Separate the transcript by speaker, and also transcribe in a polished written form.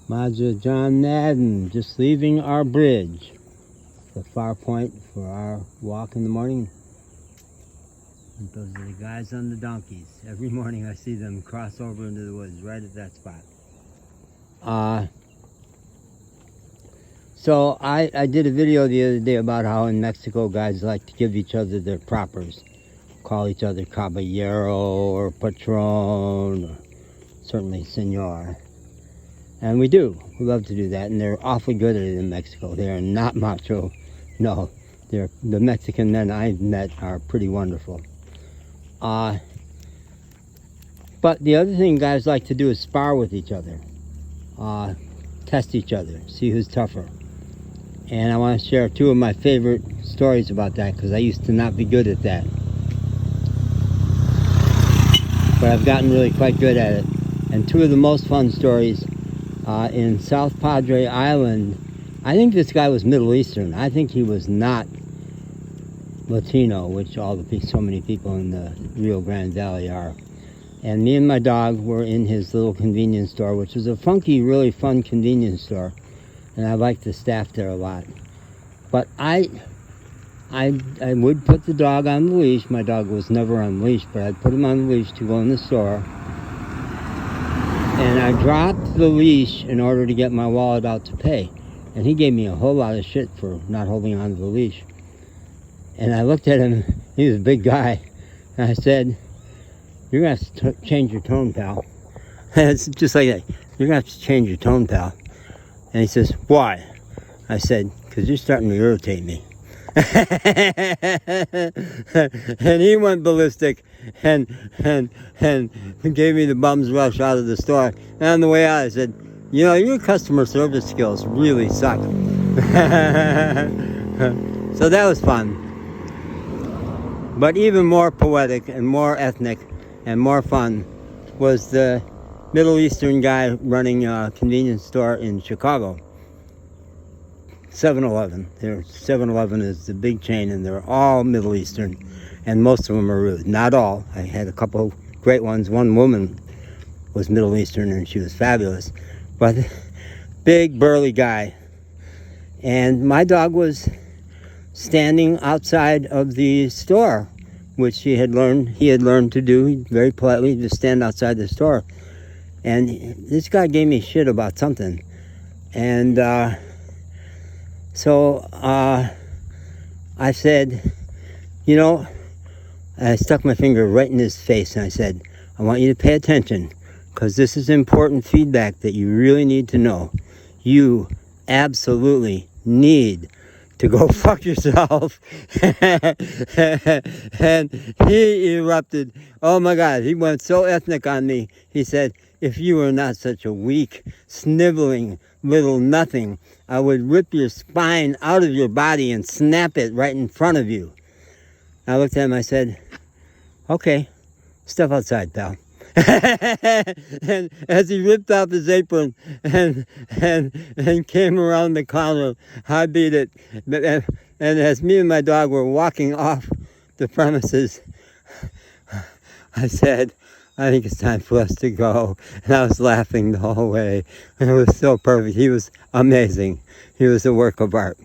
Speaker 1: Maja John Madden, just leaving our bridge. The far point for our walk in the morning. And those are the guys on the donkeys. Every morning I see them cross over into the woods right at that spot. So I did a video the other day about how in Mexico guys like to give each other their propers. Call each other caballero or patron, or certainly senor. And we do. We love to do that, and they're awfully good at it in Mexico. They are not macho. No, the Mexican men I've met are pretty wonderful. But the other thing guys like to do is spar with each other. Test each other, see who's tougher. And I want to share two of my favorite stories about that, because I used to not be good at that. But I've gotten really quite good at it. And two of the most fun stories in South Padre Island. I think this guy was Middle Eastern. I think he was not Latino, which so many people in the Rio Grande Valley are. And me and my dog were in his little convenience store, which was a funky, really fun convenience store. And I liked the staff there a lot. But I would put the dog on the leash. My dog was never on the leash, but I'd put him on the leash to go in the store. And I dropped the leash in order to get my wallet out to pay. And he gave me a whole lot of shit for not holding on to the leash. And I looked at him, he was a big guy, and I said, "You're going to have to change your tone, pal." And it's just like that. "You're going to have to change your tone, pal." And he says, "Why?" I said, "Because you're starting to irritate me." And he went ballistic and gave me the bum's rush out of the store. And on the way out I said, "You know, your customer service skills really suck." So that was fun. But even more poetic and more ethnic and more fun was the Middle Eastern guy running a convenience store in Chicago. 7-Eleven. 7-Eleven is the big chain, and they're all Middle Eastern, and most of them are rude. Not all. I had a couple great ones. One woman was Middle Eastern, and she was fabulous. But big, burly guy. And my dog was standing outside of the store, which he had learned to do very politely, to stand outside the store. And this guy gave me shit about something. And so I said, you know, I stuck my finger right in his face and I said, "I want you to pay attention, because this is important feedback that you really need to know. You absolutely need to go fuck yourself." And he erupted. Oh my God, he went so ethnic on me. He said, "If you were not such a weak, sniveling little nothing, I would rip your spine out of your body and snap it right in front of you." I looked at him, I said, "Okay, step outside, pal." And as he ripped off his apron and came around the counter, I beat it. And as me and my dog were walking off the premises, I said, "I think it's time for us to go." And I was laughing the whole way. And it was so perfect. He was amazing. He was a work of art.